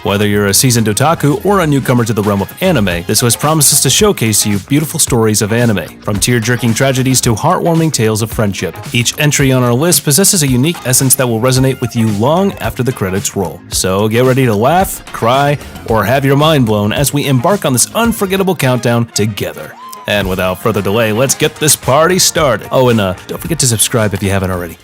Whether you're a seasoned otaku or a newcomer to the realm of anime, this list promises to showcase you beautiful stories of anime, from tear-jerking tragedies to heartwarming tales of friendship. Each entry on our list possesses a unique essence that will resonate with you long after the credits roll. So get ready to laugh, cry, or have your mind blown as we embark on this unforgettable countdown together. And without further delay, let's get this party started. Oh, and don't forget to subscribe if you haven't already.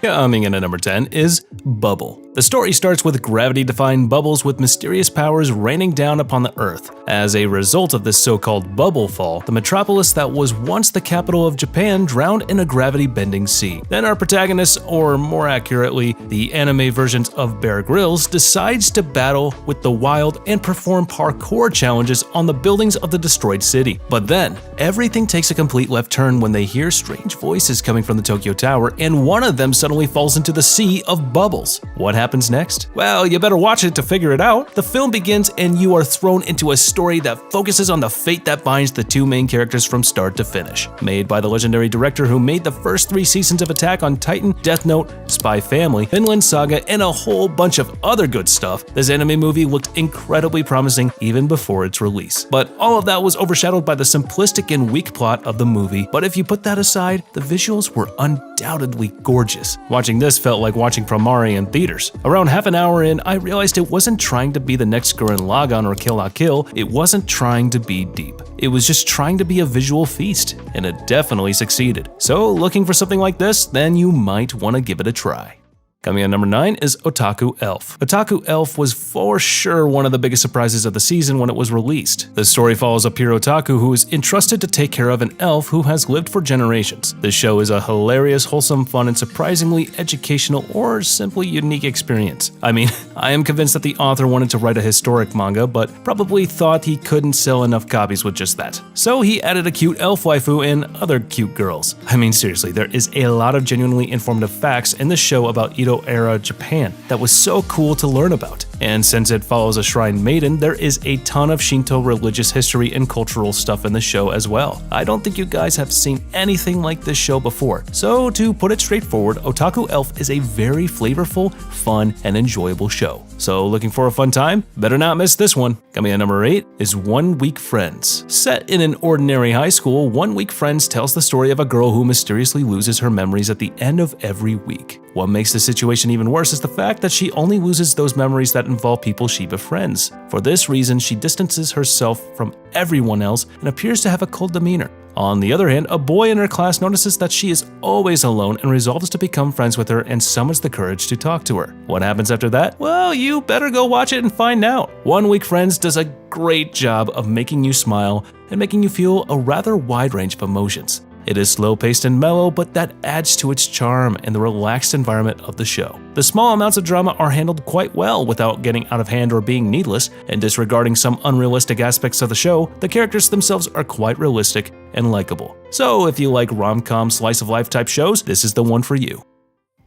Coming in at number 10 is Bubble. The story starts with gravity-defying bubbles with mysterious powers raining down upon the Earth. As a result of this so-called bubble fall, the metropolis that was once the capital of Japan drowned in a gravity-bending sea. Then our protagonist, or more accurately, the anime versions of Bear Grylls, decides to battle with the wild and perform parkour challenges on the buildings of the destroyed city. But then, everything takes a complete left turn when they hear strange voices coming from the Tokyo Tower, and one of them suddenly falls into the sea of bubbles. What happens next? Well, you better watch it to figure it out. The film begins and you are thrown into a story that focuses on the fate that binds the two main characters from start to finish. Made by the legendary director who made the first 3 seasons of Attack on Titan, Death Note, Spy Family, Vinland Saga, and a whole bunch of other good stuff, this anime movie looked incredibly promising even before its release. But all of that was overshadowed by the simplistic and weak plot of the movie. But if you put that aside, the visuals were undoubtedly gorgeous. Watching this felt like watching Promare in theaters. Around half an hour in, I realized it wasn't trying to be the next Gurren Lagann or Kill la Kill. It wasn't trying to be deep. It was just trying to be a visual feast, and it definitely succeeded. So looking for something like this, then you might want to give it a try. Coming at number 9 is Otaku Elf. Otaku Elf was for sure one of the biggest surprises of the season when it was released. The story follows a pure otaku who is entrusted to take care of an elf who has lived for generations. This show is a hilarious, wholesome, fun, and surprisingly educational or simply unique experience. I mean, I am convinced that the author wanted to write a historic manga, but probably thought he couldn't sell enough copies with just that. So he added a cute elf waifu and other cute girls. I mean, seriously, there is a lot of genuinely informative facts in this show about Edo-era Japan that was so cool to learn about. And since it follows a shrine maiden, there is a ton of Shinto religious history and cultural stuff in the show as well. I don't think you guys have seen anything like this show before. So to put it straightforward, Otaku Elf is a very flavorful, fun, and enjoyable show. So looking for a fun time? Better not miss this one. Coming at number 8 is One Week Friends. Set in an ordinary high school, One Week Friends tells the story of a girl who mysteriously loses her memories at the end of every week. What makes the situation even worse is the fact that she only loses those memories that involve people she befriends. For this reason, she distances herself from everyone else and appears to have a cold demeanor. On the other hand, a boy in her class notices that she is always alone and resolves to become friends with her and summons the courage to talk to her. What happens after that? Well, you better go watch it and find out. One Week Friends does a great job of making you smile and making you feel a rather wide range of emotions. It is slow-paced and mellow, but that adds to its charm and the relaxed environment of the show. The small amounts of drama are handled quite well without getting out of hand or being needless, and disregarding some unrealistic aspects of the show, the characters themselves are quite realistic and likable. So if you like rom-com, slice-of-life type shows, this is the one for you.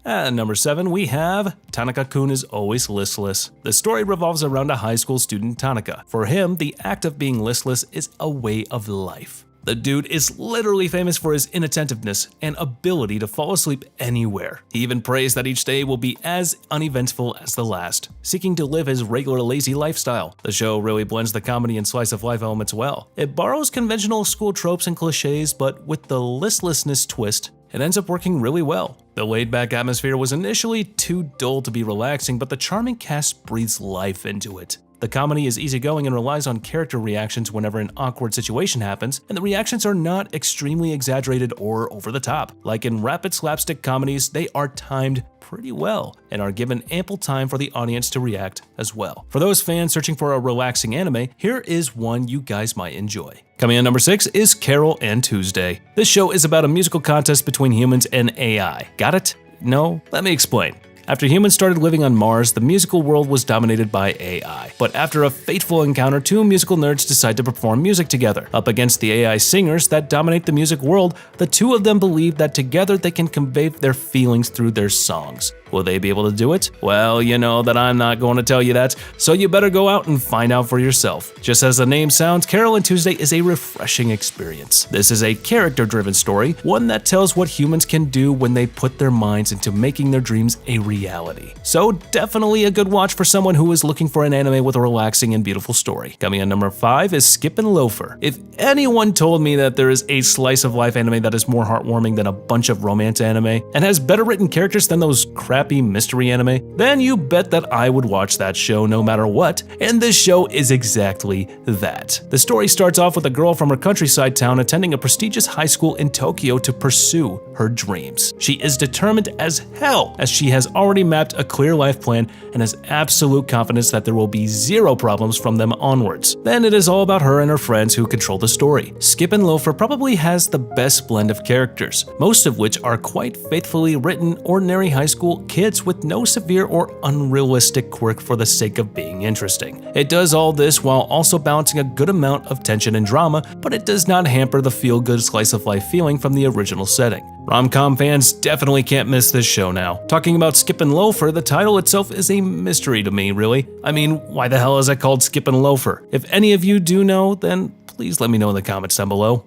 At number 7, we have Tanaka-kun is always listless. The story revolves around a high school student, Tanaka. For him, the act of being listless is a way of life. The dude is literally famous for his inattentiveness and ability to fall asleep anywhere. He even prays that each day will be as uneventful as the last, seeking to live his regular lazy lifestyle. The show really blends the comedy and slice of life elements well. It borrows conventional school tropes and cliches, but with the listlessness twist, it ends up working really well. The laid-back atmosphere was initially too dull to be relaxing, but the charming cast breathes life into it. The comedy is easygoing and relies on character reactions whenever an awkward situation happens, and the reactions are not extremely exaggerated or over the top. Like in rapid slapstick comedies, they are timed pretty well and are given ample time for the audience to react as well. For those fans searching for a relaxing anime, here is one you guys might enjoy. Coming in number 6 is Carol and Tuesday. This show is about a musical contest between humans and AI. Got it? No? Let me explain. After humans started living on Mars, the musical world was dominated by AI. But after a fateful encounter, 2 musical nerds decide to perform music together. Up against the AI singers that dominate the music world, the 2 of them believe that together they can convey their feelings through their songs. Will they be able to do it? Well, you know that I'm not going to tell you that, so you better go out and find out for yourself. Just as the name sounds, Carole and Tuesday is a refreshing experience. This is a character-driven story, one that tells what humans can do when they put their minds into making their dreams a reality. So definitely a good watch for someone who is looking for an anime with a relaxing and beautiful story. Coming in number 5 is Skippin' Loafer. If anyone told me that there is a slice of life anime that is more heartwarming than a bunch of romance anime and has better written characters than those crappy mystery anime, then you bet that I would watch that show no matter what, and this show is exactly that. The story starts off with a girl from her countryside town attending a prestigious high school in Tokyo to pursue her dreams. She is determined as hell, as she has already mapped a clear life plan and has absolute confidence that there will be zero problems from them onwards. Then it is all about her and her friends who control the story. Skippin' Loafer probably has the best blend of characters, most of which are quite faithfully written ordinary high school kids with no severe or unrealistic quirk for the sake of being interesting. It does all this while also balancing a good amount of tension and drama, but it does not hamper the feel-good slice-of-life feeling from the original setting. Rom-com fans definitely can't miss this show now. Talking about Skippin' Loafer, the title itself is a mystery to me, really. I mean, why the hell is it called Skippin' Loafer? If any of you do know, then please let me know in the comments down below.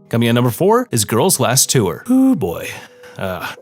Coming in number 4 is Girls' Last Tour. Ooh boy.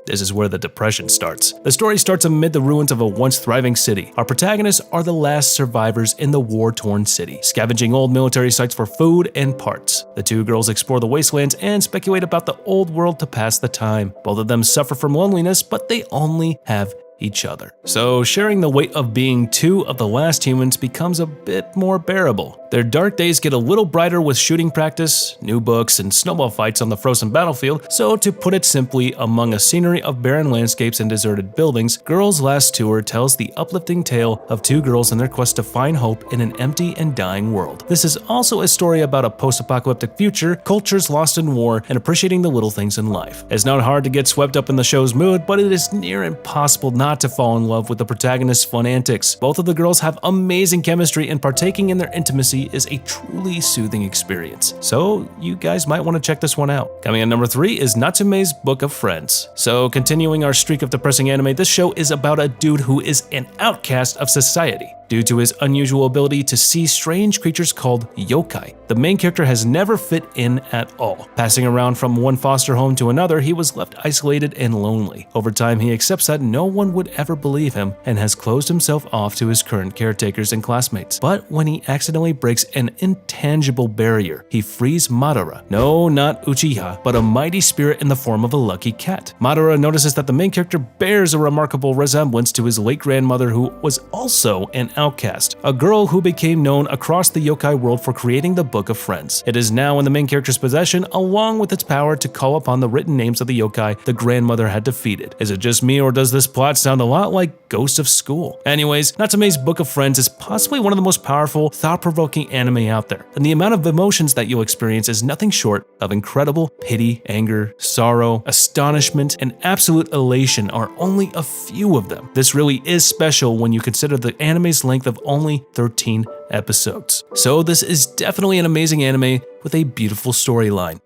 This is where the depression starts. The story starts amid the ruins of a once thriving city. Our protagonists are the last survivors in the war-torn city, scavenging old military sites for food and parts. The two girls explore the wastelands and speculate about the old world to pass the time. Both of them suffer from loneliness, but they only have each other. So sharing the weight of being two of the last humans becomes a bit more bearable. Their dark days get a little brighter with shooting practice, new books, and snowball fights on the frozen battlefield, so to put it simply, among a scenery of barren landscapes and deserted buildings, Girls' Last Tour tells the uplifting tale of two girls in their quest to find hope in an empty and dying world. This is also a story about a post-apocalyptic future, cultures lost in war, and appreciating the little things in life. It's not hard to get swept up in the show's mood, but it is near impossible not to fall in love with the protagonist's fun antics. Both of the girls have amazing chemistry, and partaking in their intimacy is a truly soothing experience. So you guys might want to check this one out. Coming in number 3 is Natsume's Book of Friends. So continuing our streak of depressing anime, this show is about a dude who is an outcast of society. Due to his unusual ability to see strange creatures called yokai, the main character has never fit in at all. Passing around from one foster home to another, he was left isolated and lonely. Over time, he accepts that no one would ever believe him and has closed himself off to his current caretakers and classmates. But when he accidentally breaks an intangible barrier, he frees Madara. No, not Uchiha, but a mighty spirit in the form of a lucky cat. Madara notices that the main character bears a remarkable resemblance to his late grandmother, who was also an outcast, a girl who became known across the yokai world for creating the Book of Friends. It is now in the main character's possession, along with its power to call upon the written names of the yokai the grandmother had defeated. Is it just me, or does this plot sound a lot like Ghost of School? Anyways, Natsume's Book of Friends is possibly one of the most powerful, thought-provoking anime out there, and the amount of emotions that you'll experience is nothing short of incredible. Pity, anger, sorrow, astonishment, and absolute elation are only a few of them. This really is special when you consider the anime's length of only 13 episodes. So this is definitely an amazing anime with a beautiful storyline.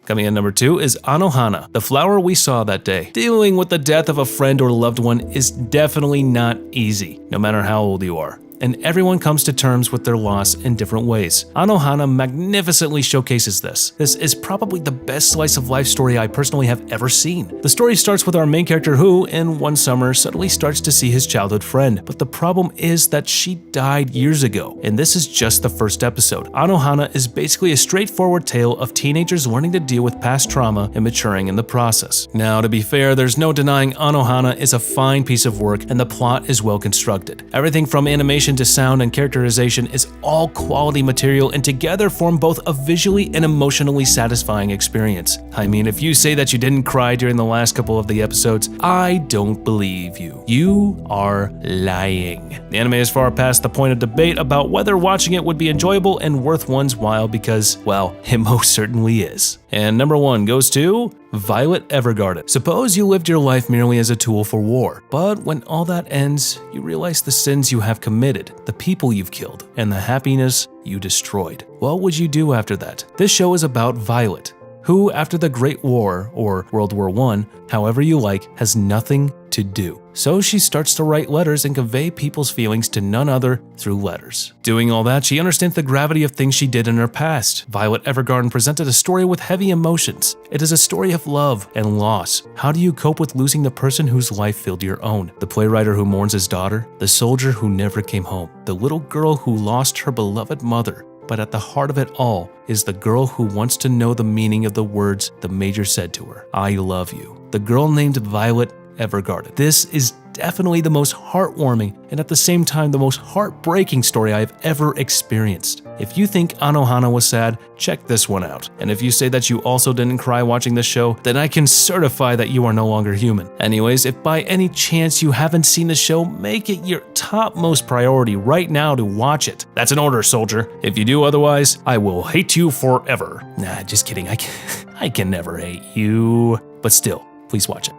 Coming in number 2 is Anohana, the flower we saw that day. Dealing with the death of a friend or loved one is definitely not easy, no matter how old you are. And everyone comes to terms with their loss in different ways. Anohana magnificently showcases this. This is probably the best slice of life story I personally have ever seen. The story starts with our main character who, in one summer, suddenly starts to see his childhood friend. But the problem is that she died years ago, and this is just the first episode. Anohana is basically a straightforward tale of teenagers learning to deal with past trauma and maturing in the process. Now, to be fair, there's no denying Anohana is a fine piece of work, and the plot is well constructed. Everything from animation to sound and characterization is all quality material, and together form both a visually and emotionally satisfying experience. I mean, if you say that you didn't cry during the last couple of the episodes, I don't believe you. You are lying. The anime is far past the point of debate about whether watching it would be enjoyable and worth one's while because, well, it most certainly is. And number 1 goes to Violet Evergarden. Suppose you lived your life merely as a tool for war, but when all that ends, you realize the sins you have committed, the people you've killed, and the happiness you destroyed. What would you do after that? This show is about Violet. who, after the Great War, or World War I, however you like, has nothing to do. So she starts to write letters and convey people's feelings to none other through letters. Doing all that, she understands the gravity of things she did in her past. Violet Evergarden presented a story with heavy emotions. It is a story of love and loss. How do you cope with losing the person whose life filled your own? The playwright who mourns his daughter, the soldier who never came home, the little girl who lost her beloved mother. But at the heart of it all is the girl who wants to know the meaning of the words the Major said to her, "I love you." The girl named Violet Evergarden. This is definitely the most heartwarming and at the same time the most heartbreaking story I have ever experienced. If you think Anohana was sad, check this one out. And if you say that you also didn't cry watching this show, then I can certify that you are no longer human. Anyways, if by any chance you haven't seen the show, make it your topmost priority right now to watch it. That's an order, soldier. If you do otherwise, I will hate you forever. Nah, just kidding. I can never hate you. But still, please watch it.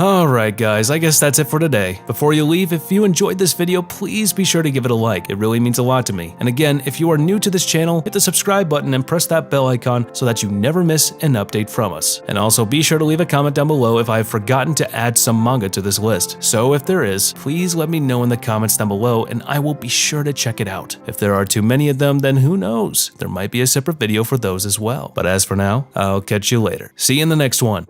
Alright guys, I guess that's it for today. Before you leave, if you enjoyed this video, please be sure to give it a like. It really means a lot to me. And again, if you are new to this channel, hit the subscribe button and press that bell icon so that you never miss an update from us. And also be sure to leave a comment down below if I have forgotten to add some manga to this list. So if there is, please let me know in the comments down below and I will be sure to check it out. If there are too many of them, then who knows? There might be a separate video for those as well. But as for now, I'll catch you later. See you in the next one.